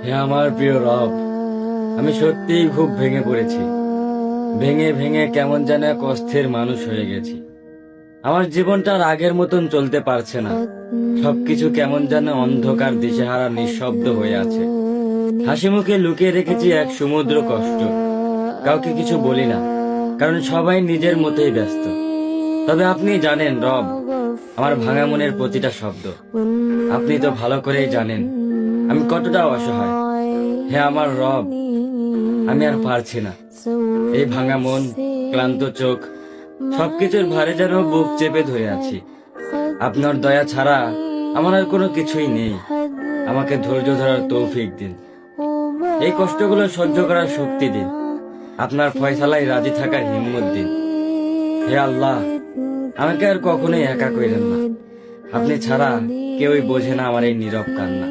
হে আমার প্রিয় রব, আমি সত্যিই খুব ভেঙে পড়েছি। ভেঙে ভেঙে কেমন যেন এক অস্থির মানুষ হয়ে গেছি। আমার জীবনটা আর আগের মতন চলতে পারছে না। সবকিছু কেমন যেন অন্ধকার, দিশেহারা, নিঃশব্দ হয়ে আছে। হাসি মুখে লুকিয়ে রেখেছি এক সমুদ্র কষ্ট। কাউকে কিছু বলি না, কারণ সবাই নিজের মতোই ব্যস্ত। তবে আপনি জানেন রব, আমার ভাঙা মনের প্রতিটা শব্দ। আপনি তো ভালো করেই জানেন আমি কতটা অসহায়। হে আমার রব, আমি আর পারছি না। এই ভাঙা মন, ক্লান্ত চোখ, সবকিছুর ভারে যেন বুক চেপে ধরে আছি। আপনার দয়া ছাড়া আমার আর কোনো কিছুই নেই। আমাকে ধৈর্য ধরার তৌফিক দিন। এই কষ্টগুলো সহ্য করার শক্তি দিন। আপনার ফয়সালায় রাজি থাকার হিম্মত দিন। হে আল্লাহ, আমাকে আর কখনোই একা কইরেন না। আপনি ছাড়া কেউই বোঝে না আমার এই নীরব কান্না।